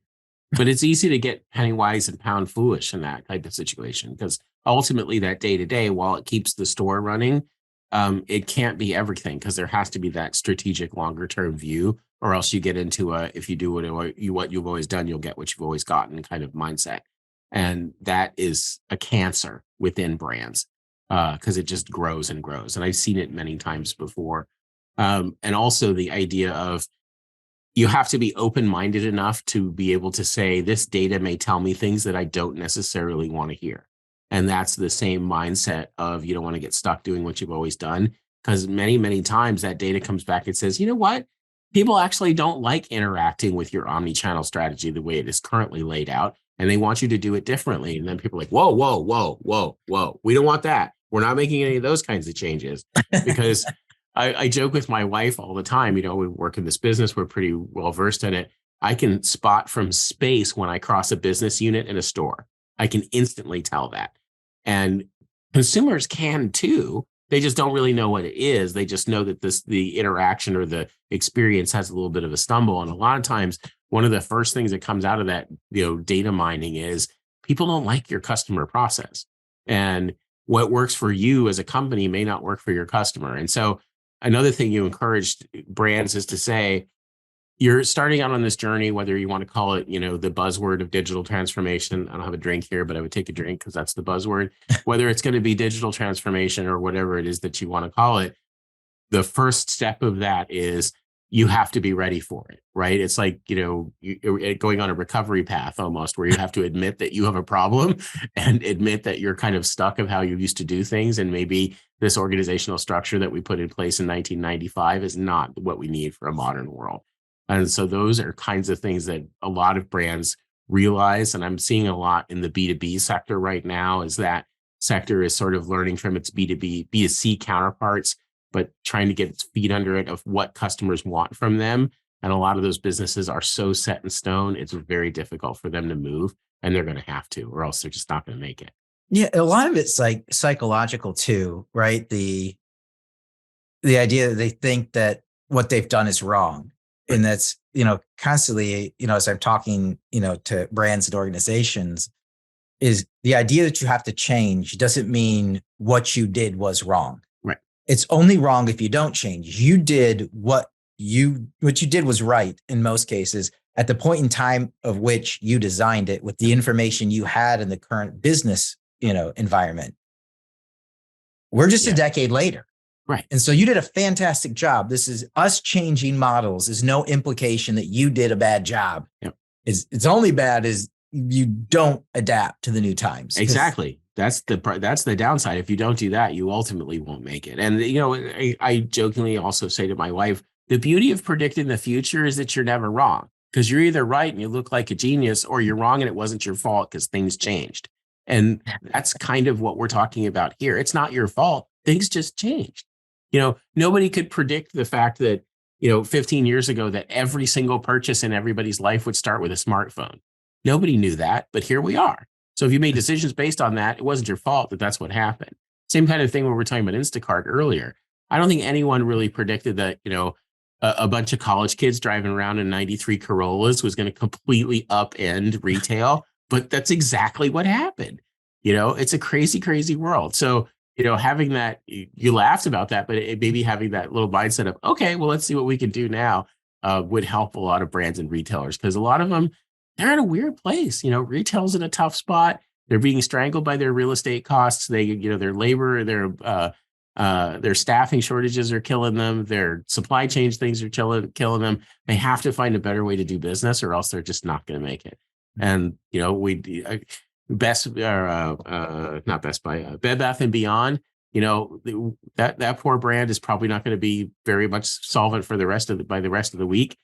But it's easy to get penny wise and pound foolish in that type of situation, because ultimately that day to day, while it keeps the store running, it can't be everything, because there has to be that strategic longer term view, or else you get into if you do what you've always done, you'll get what you've always gotten kind of mindset. And that is a cancer within brands, because it just grows and grows. And I've seen it many times before. And also the idea of, you have to be open-minded enough to be able to say, this data may tell me things that I don't necessarily want to hear. And that's the same mindset of, you don't want to get stuck doing what you've always done, because many, many times that data comes back and says, you know what? People actually don't like interacting with your omni-channel strategy the way it is currently laid out, and they want you to do it differently. And then people are like, whoa, whoa, whoa, whoa, whoa. We don't want that. We're not making any of those kinds of changes. Because I joke with my wife all the time, we work in this business, we're pretty well versed in it. I can spot from space when I cross a business unit in a store. I can instantly tell that. And consumers can too. They just don't really know what it is. They just know that the interaction or the experience has a little bit of a stumble. And a lot of times, one of the first things that comes out of that, data mining is people don't like your customer process. And what works for you as a company may not work for your customer. And so another thing you encouraged brands is to say, you're starting out on this journey, whether you want to call it, the buzzword of digital transformation. I don't have a drink here, but I would take a drink because that's the buzzword. Whether it's going to be digital transformation or whatever it is that you want to call it, the first step of that is you have to be ready for it, right? It's like, going on a recovery path almost, where you have to admit that you have a problem and admit that you're kind of stuck of how you used to do things. And maybe this organizational structure that we put in place in 1995 is not what we need for a modern world. And so those are kinds of things that a lot of brands realize. And I'm seeing a lot in the B2B sector right now, is that sector is sort of learning from its B2C counterparts, but trying to get its feet under it of what customers want from them. And a lot of those businesses are so set in stone, it's very difficult for them to move, and they're going to have to, or else they're just not going to make it. Yeah, a lot of it's like psychological too, right? The idea that they think that what they've done is wrong. Right. And that's, constantly, as I'm talking, to brands and organizations, is the idea that you have to change doesn't mean what you did was wrong. Right. It's only wrong if you don't change. You did what you did was right in most cases at the point in time of which you designed it with the information you had in the current business, environment. We're just a decade later. Right. And so you did a fantastic job. This is us changing models. There's no implication that you did a bad job. Yep. It's only bad is you don't adapt to the new times. Exactly. That's the downside. If you don't do that, you ultimately won't make it. And, I jokingly also say to my wife, the beauty of predicting the future is that you're never wrong, because you're either right and you look like a genius, or you're wrong and it wasn't your fault because things changed. And that's kind of what we're talking about here. It's not your fault. Things just changed. Nobody could predict the fact that, 15 years ago, that every single purchase in everybody's life would start with a smartphone. Nobody knew that, but here we are. So if you made decisions based on that, it wasn't your fault that that's what happened. Same kind of thing when we were talking about Instacart earlier. I don't think anyone really predicted that, a bunch of college kids driving around in 93 Corollas was going to completely upend retail, but that's exactly what happened. It's a crazy, crazy world. So, having that, you laughed about that, but maybe having that little mindset of, okay, well, let's see what we can do now, would help a lot of brands and retailers, because a lot of them, they're in a weird place. Retail's in a tough spot. They're being strangled by their real estate costs. Their labor, their staffing shortages are killing them. Their supply chain things are killing them. They have to find a better way to do business, or else they're just not going to make it. And, not Best Buy, Bed Bath and Beyond, that poor brand is probably not going to be very much solvent for the rest of the week.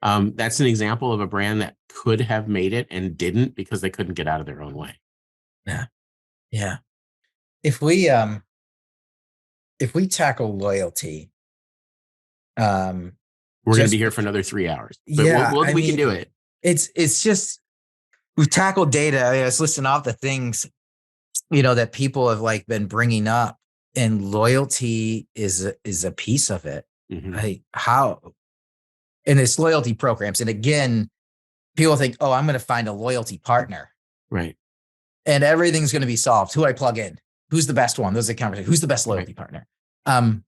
That's an example of a brand that could have made it and didn't, because they couldn't get out of their own way. Yeah. Yeah. If we tackle loyalty, we're going to be here for another 3 hours, but we can do it. It's just, we've tackled data. I was listening off the things, that people have been bringing up, and loyalty is a piece of it. Mm-hmm. And it's loyalty programs. And again, people think, oh, I'm going to find a loyalty partner. Right. And everything's going to be solved. Who do I plug in? Who's the best one? Those are the conversations. Who's the best loyalty partner? I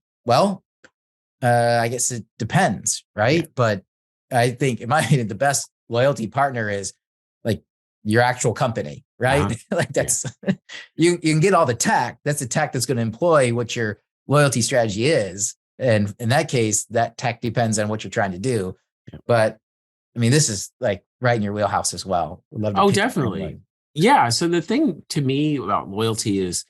guess it depends, right? Yeah. But I think, in my opinion, the best loyalty partner is your actual company, right? That's you can get all the tech. That's the tech that's going to employ what your loyalty strategy is. And in that case, that tech depends on what you're trying to do. Yeah. But this is right in your wheelhouse as well. Definitely. Yeah. So the thing to me about loyalty is,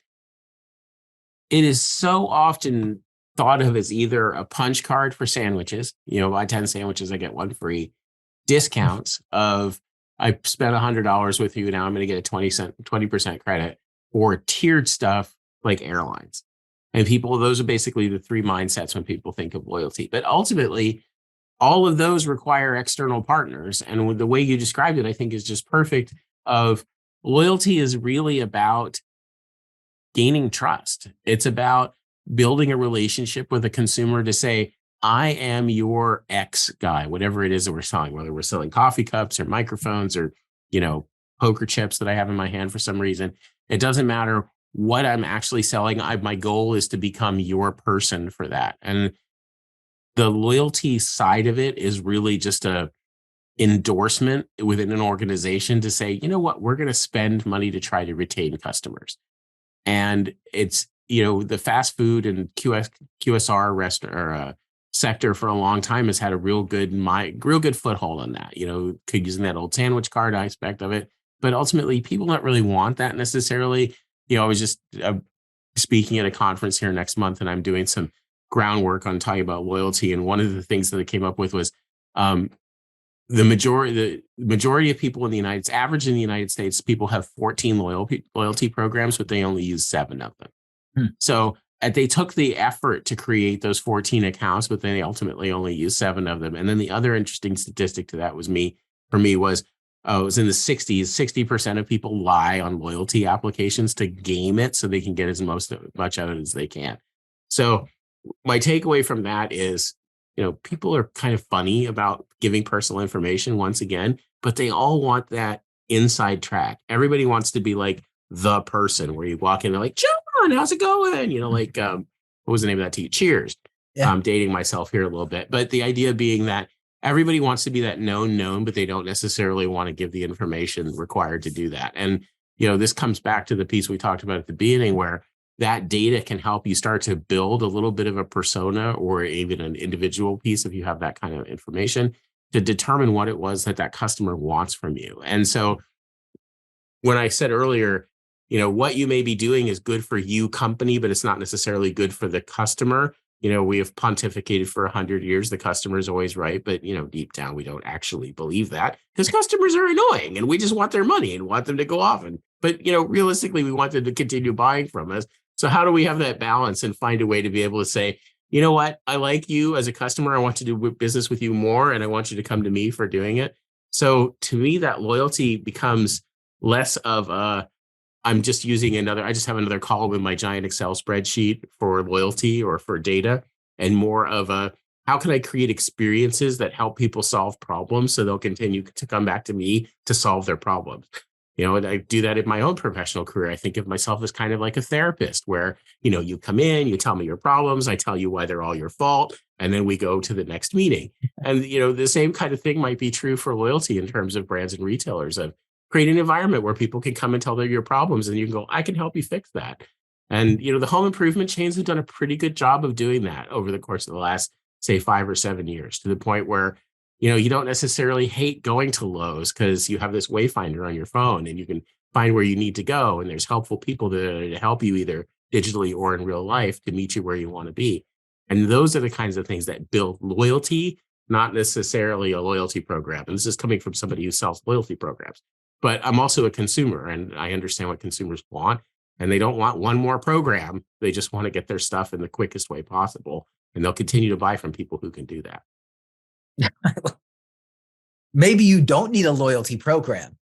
it is so often thought of as either a punch card for sandwiches, buy 10 sandwiches, I get one free, discounts of, I spent $100 with you, now I'm going to get a 20% credit, or tiered stuff like airlines. And those are basically the three mindsets when people think of loyalty. But ultimately, all of those require external partners. And the way you described it, I think, is just perfect. Of loyalty is really about gaining trust. It's about building a relationship with a consumer to say, I am your X guy, whatever it is that we're selling, whether we're selling coffee cups or microphones or, poker chips that I have in my hand for some reason. It doesn't matter what I'm actually selling. My goal is to become your person for that. And the loyalty side of it is really just a endorsement within an organization to say, you know what, we're going to spend money to try to retain customers. And it's, the fast food and QSR restaurant or sector for a long time has had a real good foothold on that, using that old sandwich card aspect of it. But ultimately, people don't really want that necessarily. I was just speaking at a conference here next month, and I'm doing some groundwork on talking about loyalty. And one of the things that I came up with was the majority of people in the United States, people have 14 loyalty programs, but they only use 7 of them. So they took the effort to create those 14 accounts, but they ultimately only use 7 of them. And then the other interesting statistic to that was it was in the 60s. 60% of people lie on loyalty applications to game it so they can get as much out of it as they can. So my takeaway from that is, people are kind of funny about giving personal information once again, but they all want that inside track. Everybody wants to be like the person where you walk in, they're like, John, how's it going? What was the name of that tea? Cheers. Yeah. I'm dating myself here a little bit, but the idea being that everybody wants to be that known, but they don't necessarily want to give the information required to do that. And, this comes back to the piece we talked about at the beginning, where that data can help you start to build a little bit of a persona or even an individual piece, if you have that kind of information, to determine what it was that customer wants from you. And so when I said earlier, what you may be doing is good for you company, but it's not necessarily good for the customer. We have pontificated for 100 years. The customer is always right. But, deep down, we don't actually believe that, because customers are annoying and we just want their money and want them to go off. But, realistically, we want them to continue buying from us. So how do we have that balance and find a way to be able to say, you know what, I like you as a customer. I want to do business with you more, and I want you to come to me for doing it. So to me, that loyalty becomes less of I just have another column in my giant Excel spreadsheet for loyalty or for data, and more of how can I create experiences that help people solve problems so they'll continue to come back to me to solve their problems. And I do that in my own professional career. I think of myself as kind of like a therapist where, you come in, you tell me your problems, I tell you why they're all your fault, and then we go to the next meeting. And, the same kind of thing might be true for loyalty in terms of brands and retailers, of create an environment where people can come and tell them your problems, and you can go, I can help you fix that. And, the home improvement chains have done a pretty good job of doing that over the course of the last, say, 5 or 7 years, to the point where, you don't necessarily hate going to Lowe's because you have this wayfinder on your phone and you can find where you need to go. And there's helpful people to help you either digitally or in real life to meet you where you want to be. And those are the kinds of things that build loyalty, not necessarily a loyalty program. And this is coming from somebody who sells loyalty programs. But I'm also a consumer, and I understand what consumers want. And they don't want one more program. They just want to get their stuff in the quickest way possible. And they'll continue to buy from people who can do that. Maybe you don't need a loyalty program.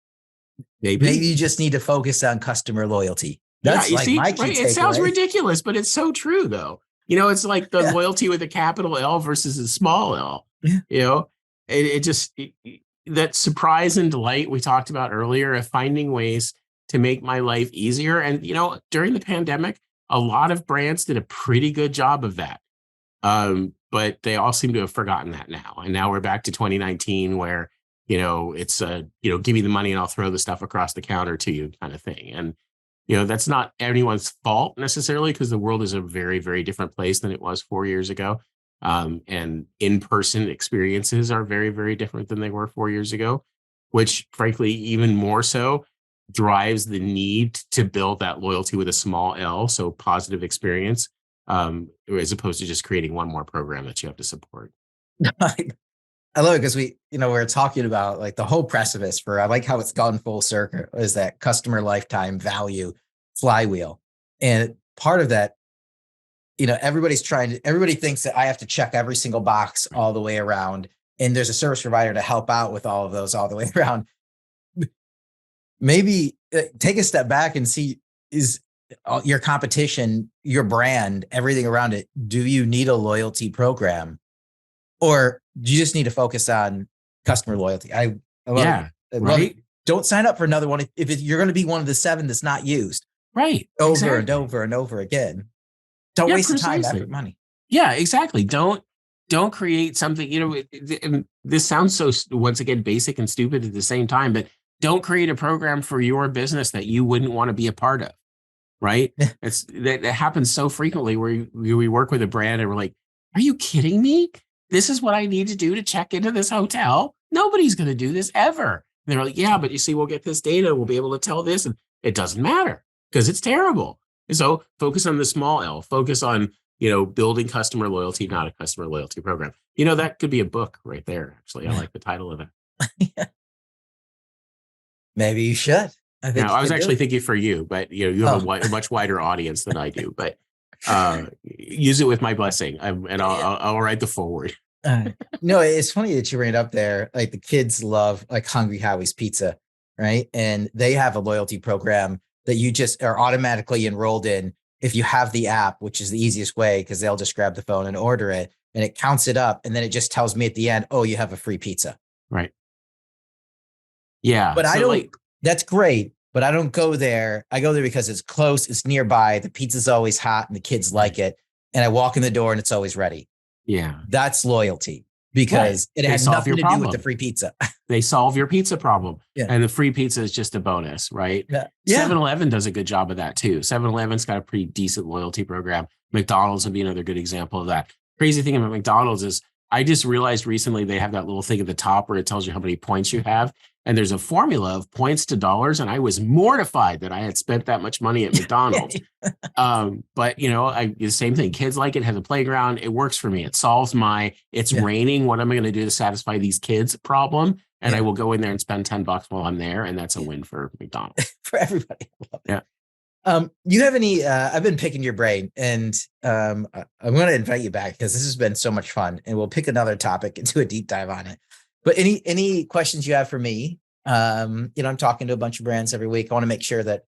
Maybe you just need to focus on custer loyalty. That's my key takeaway. It sounds ridiculous, but it's so true, though. It's like the loyalty with a capital L versus a small L. Yeah. That surprise and delight we talked about earlier, of finding ways to make my life easier. And, during the pandemic, a lot of brands did a pretty good job of that. But they all seem to have forgotten that now. And now we're back to 2019 where, it's give me the money and I'll throw the stuff across the counter to you kind of thing. And, that's not anyone's fault necessarily, because the world is a very, very different place than it was 4 years ago. And in-person experiences are very, very different than they were 4 years ago, which frankly, even more so drives the need to build that loyalty with a small L. So positive experience, as opposed to just creating one more program that you have to support. I love it because we're talking about like the whole precipice for, I like how it's gone full circle, is that customer lifetime value flywheel. And part of that, everybody thinks that I have to check every single box all the way around. And there's a service provider to help out with all of those all the way around. Maybe take a step back and see, is your competition, your brand, everything around it, do you need a loyalty program? Or do you just need to focus on customer loyalty? I love it. Don't sign up for another one if you're going to be one of the 7 that's not used. Right. Over and over and over again. Don't waste the time, effort, money. Yeah, exactly. Don't create something, and this sounds so, once again, basic and stupid at the same time, but don't create a program for your business that you wouldn't want to be a part of. Right. That happens so frequently where we work with a brand and we're like, are you kidding me? this is what I need to do to check into this hotel. Nobody's going to do this ever. And they're like, yeah, but you see, we'll get this data. We'll be able to tell this. And it doesn't matter because it's terrible. And so focus on the small L, focus on, building customer loyalty, not a customer loyalty program. That could be a book right there. Actually, I like the title of that. Yeah. Maybe you should. I was actually thinking for you, but you have a much wider audience than I do. But use it with my blessing, and I'll write the forward. No, it's funny that you ran up there. Like the kids love like Hungry Howie's Pizza, right? And they have a loyalty program that you just are automatically enrolled in if you have the app, which is the easiest way because they'll just grab the phone and order it, and it counts it up, and then it just tells me at the end, oh, you have a free pizza. Right. Yeah, but I don't. That's great, but I don't go there. I go there because it's close, it's nearby. The pizza's always hot, and the kids like it. And I walk in the door, and it's always ready. Yeah, that's loyalty because it has nothing to do with the free pizza. They solve your pizza problem. Yeah. And the free pizza is just a bonus, right? Yeah. 7-Eleven does a good job of that too. 7-Eleven's got a pretty decent loyalty program. McDonald's would be another good example of that. Crazy thing about McDonald's is I just realized recently they have that little thing at the top where it tells you how many points you have. And there's a formula of points to dollars. And I was mortified that I had spent that much money at McDonald's. But the same thing. Kids like it, has a playground. It works for me. It solves it's raining. What am I going to do to satisfy these kids problem? And I will go in there and spend $10 while I'm there. And that's a win for McDonald's. For everybody. Yeah. You have any, I've been picking your brain, and I'm going to invite you back because this has been so much fun, and we'll pick another topic and do a deep dive on it. But any questions you have for me? I'm talking to a bunch of brands every week. I want to make sure that,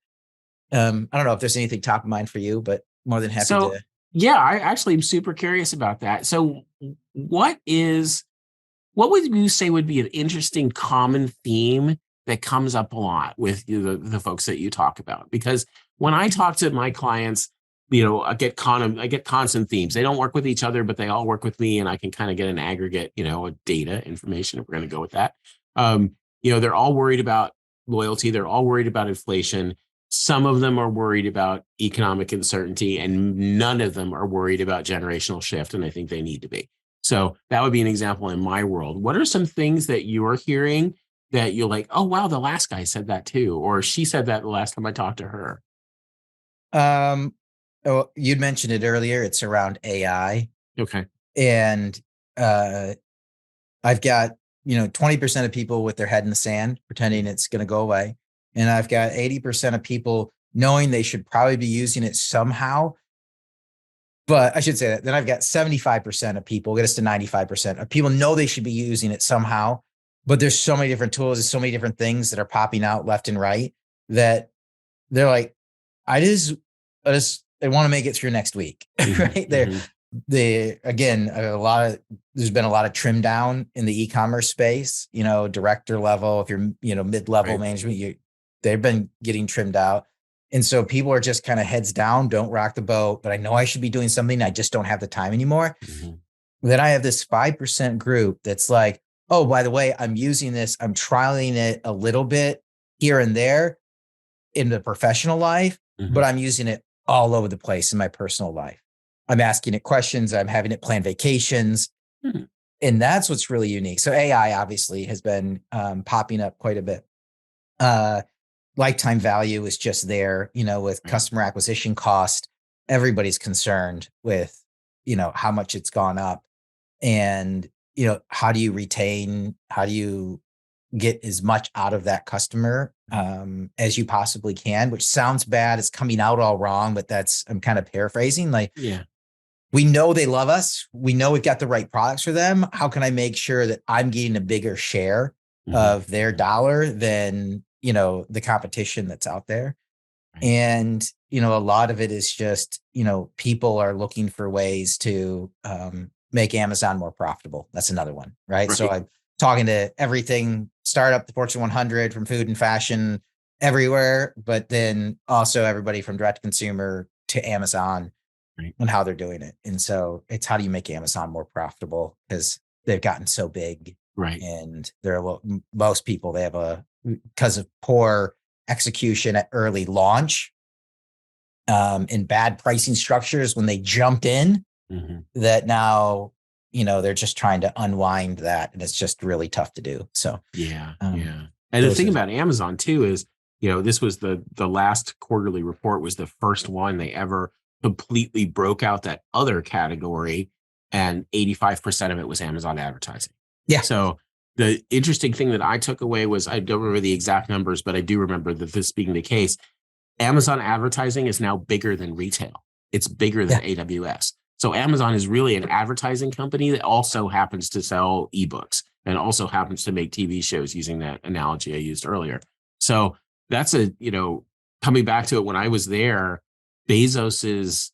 I don't know if there's anything top of mind for you, but more than happy to. Yeah, I actually am super curious about that. So what would you say would be an interesting common theme that comes up a lot with the folks that you talk about? Because when I talk to my clients, I get constant themes. They don't work with each other, but they all work with me, and I can kind of get an aggregate, data information, if we're going to go with that. They're all worried about loyalty. They're all worried about inflation. Some of them are worried about economic uncertainty, and none of them are worried about generational shift. And I think they need to be. So that would be an example in my world. What are some things that you're hearing that you're like, oh, wow, the last guy said that too, or she said that the last time I talked to her? You'd mentioned it earlier. It's around AI. Okay. And I've got, 20% of people with their head in the sand, pretending it's going to go away. And I've got 80% of people knowing they should probably be using it somehow. But I should say that. Then I've got 75% of people, get us to 95% of people know they should be using it somehow. But there's so many different tools, there's so many different things that are popping out left and right that they're like, I want to make it through next week. Right there. There's been a lot of trim down in the e-commerce space, director level. If you're, mid-level management, they've been getting trimmed out. And so people are just kind of heads down, don't rock the boat, but I know I should be doing something. I just don't have the time anymore. Mm-hmm. Then I have this 5% group that's like, oh, by the way, I'm using this. I'm trialing it a little bit here and there in the professional life, but I'm using it all over the place in my personal life. I'm asking it questions. I'm having it plan vacations. And that's what's really unique. So AI obviously has been popping up quite a bit. Lifetime value is just there, with customer acquisition cost. Everybody's concerned with, how much it's gone up. And, how do you get as much out of that customer as you possibly can, which sounds bad. It's coming out all wrong, but I'm kind of paraphrasing. We know they love us. We know we've got the right products for them. How can I make sure that I'm getting a bigger share of their dollar than, the competition that's out there? Right. And, a lot of it is just, people are looking for ways to make Amazon more profitable. That's another one, right? So I'm talking to everything startup, the Fortune 100, from food and fashion everywhere, but then also everybody from direct to consumer to Amazon and how they're doing it. And so it's how do you make Amazon more profitable, because they've gotten so big, right? And most people, they have because of poor execution at early launch, and bad pricing structures when they jumped in, that now they're just trying to unwind that, and it's just really tough to do. So yeah. And the thing about Amazon too is, this was the last quarterly report was the first one they ever completely broke out that other category, and 85% of it was Amazon advertising. Yeah. So the interesting thing that I took away was, I don't remember the exact numbers, but I do remember that this being the case, Amazon advertising is now bigger than retail. It's bigger than AWS. So Amazon is really an advertising company that also happens to sell ebooks and also happens to make TV shows, using that analogy I used earlier. So that's coming back to it, when I was there, Bezos's,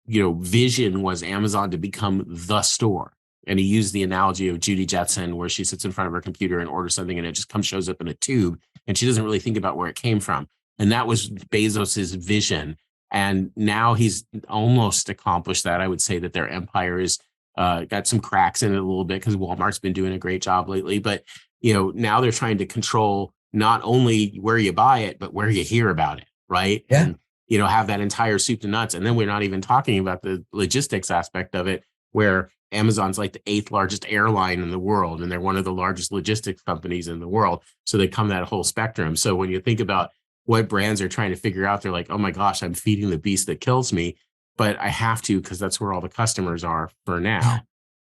vision was Amazon to become the store. And he used the analogy of Judy Jetson, where she sits in front of her computer and orders something and it just shows up in a tube, and she doesn't really think about where it came from. And that was Bezos's vision. And now he's almost accomplished that. I would say that their empire is got some cracks in it a little bit, because Walmart's been doing a great job lately. But, now they're trying to control not only where you buy it, but where you hear about it. Right. Yeah. And, have that entire soup to nuts. And then we're not even talking about the logistics aspect of it, where Amazon's like the 8th largest airline in the world, and they're one of the largest logistics companies in the world. So they come that whole spectrum. So when you think about what brands are trying to figure out, they're like, oh my gosh, I'm feeding the beast that kills me, but I have to, because that's where all the customers are for now.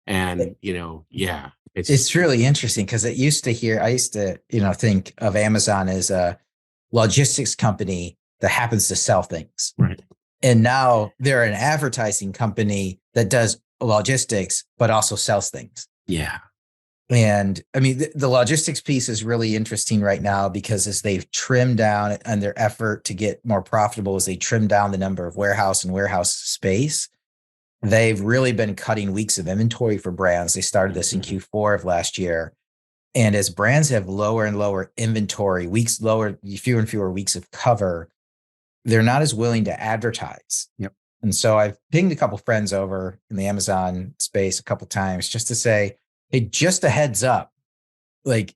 And, it's really interesting, because I used to, think of Amazon as a logistics company that happens to sell things. Right. And now they're an advertising company that does logistics, but also sells things. Yeah. And I mean, the logistics piece is really interesting right now, because as they've trimmed down on their effort to get more profitable, as they trim down the number of warehouse space, they've really been cutting weeks of inventory for brands. They started this in Q4 of last year. And as brands have lower and lower inventory, fewer and fewer weeks of cover, they're not as willing to advertise. Yep. And so I've pinged a couple friends over in the Amazon space a couple times, just to say, hey, just a heads up. Like,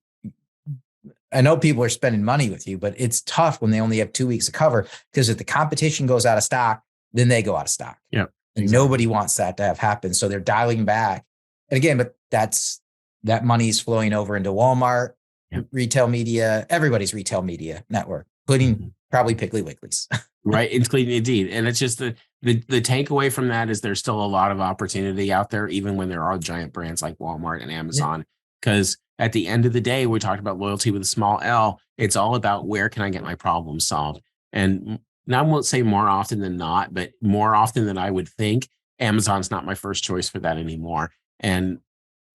I know people are spending money with you, but it's tough when they only have 2 weeks of cover, because if the competition goes out of stock, then they go out of stock. Yeah. And nobody wants that to have happen. So they're dialing back. And again, but that money is flowing over into Walmart, retail media, everybody's retail media network, including probably Piggly Wiggly's. Right. Indeed. And it's just the takeaway from that is there's still a lot of opportunity out there, even when there are giant brands like Walmart and Amazon. Because at the end of the day, we talked about loyalty with a small L. It's all about, where can I get my problem solved? And I won't say more often than not, but more often than I would think, Amazon's not my first choice for that anymore. And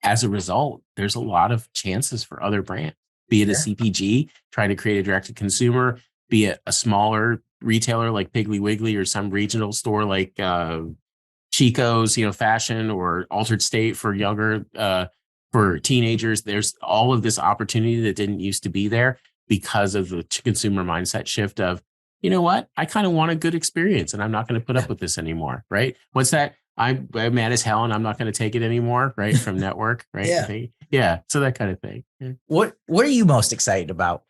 as a result, there's a lot of chances for other brands, be it a CPG trying to create a direct-to-consumer, be it a smaller retailer like Piggly Wiggly, or some regional store like Chico's, fashion, or Altered State for younger, for teenagers. There's all of this opportunity that didn't used to be there, because of the consumer mindset shift of, you know what, I kind of want a good experience, and I'm not going to put up with this anymore. Right. What's that? I'm mad as hell, and I'm not going to take it anymore. Right. From network. Right. Yeah. So that kind of thing. Yeah. What are you most excited about?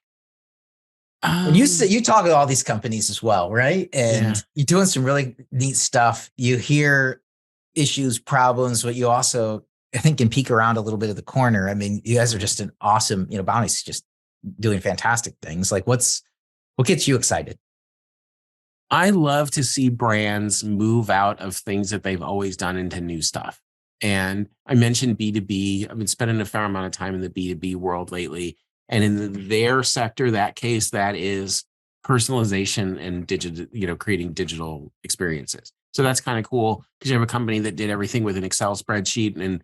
When you talk to all these companies as well, right? And you're doing some really neat stuff. You hear issues, problems, but you also, I think, can peek around a little bit of the corner. I mean, you guys are just an awesome, Bounty's just doing fantastic things. Like, what gets you excited? I love to see brands move out of things that they've always done into new stuff. And I mentioned B2B. I've been spending a fair amount of time in the B2B world lately. And in their sector, that is personalization and digital, creating digital experiences. So that's kind of cool, because you have a company that did everything with an Excel spreadsheet and,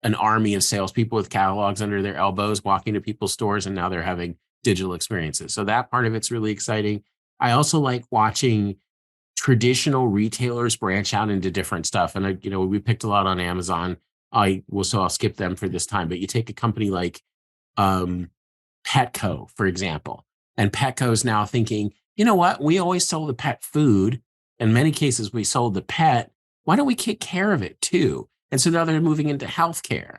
an army of salespeople with catalogs under their elbows walking to people's stores, and now they're having digital experiences. So that part of it's really exciting. I also like watching traditional retailers branch out into different stuff. And we picked a lot on Amazon. So I'll skip them for this time. But you take a company like Petco, for example, and Petco is now thinking, you know what? We always sold the pet food. In many cases, we sold the pet. Why don't we take care of it too? And so now they're moving into healthcare.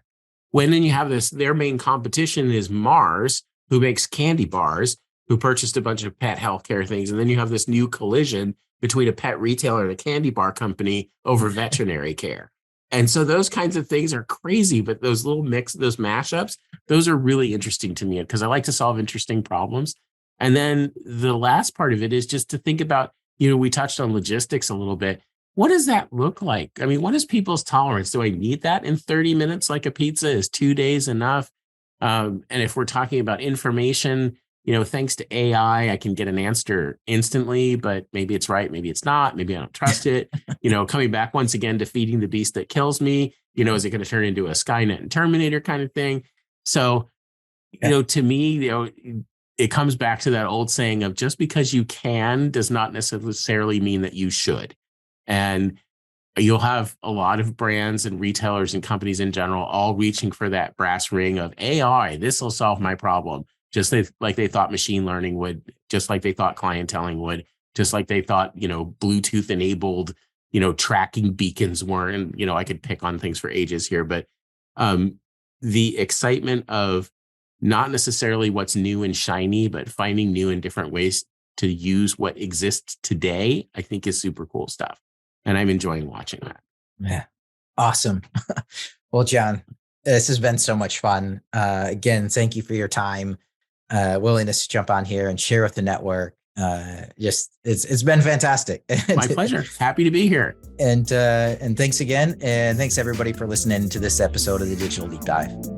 When then you have their main competition is Mars, who makes candy bars, who purchased a bunch of pet healthcare things. And then you have this new collision between a pet retailer and a candy bar company over veterinary care. And so those kinds of things are crazy, but those little those mashups, those are really interesting to me because I like to solve interesting problems. And then the last part of it is just to think about, we touched on logistics a little bit. What does that look like? I mean, what is people's tolerance? Do I need that in 30 minutes like a pizza? Is 2 days enough? And if we're talking about information, thanks to AI, I can get an answer instantly, but maybe it's right, maybe it's not, maybe I don't trust it. Coming back once again to feeding the beast that kills me, is it going to turn into a Skynet and Terminator kind of thing? So, to me, it comes back to that old saying of just because you can does not necessarily mean that you should. And you'll have a lot of brands and retailers and companies in general all reaching for that brass ring of AI. This will solve my problem. Just like they thought machine learning would, just like they thought clienteling would, just like they thought, Bluetooth enabled, tracking beacons were. And, I could pick on things for ages here, but the excitement of not necessarily what's new and shiny, but finding new and different ways to use what exists today, I think is super cool stuff. And I'm enjoying watching that. Yeah. Awesome. Well, Jon, this has been so much fun. Again, thank you for your time, willingness to jump on here and share with the network. It's been fantastic. My pleasure. Happy to be here. And thanks again. And thanks everybody for listening to this episode of the Digital Deep Dive.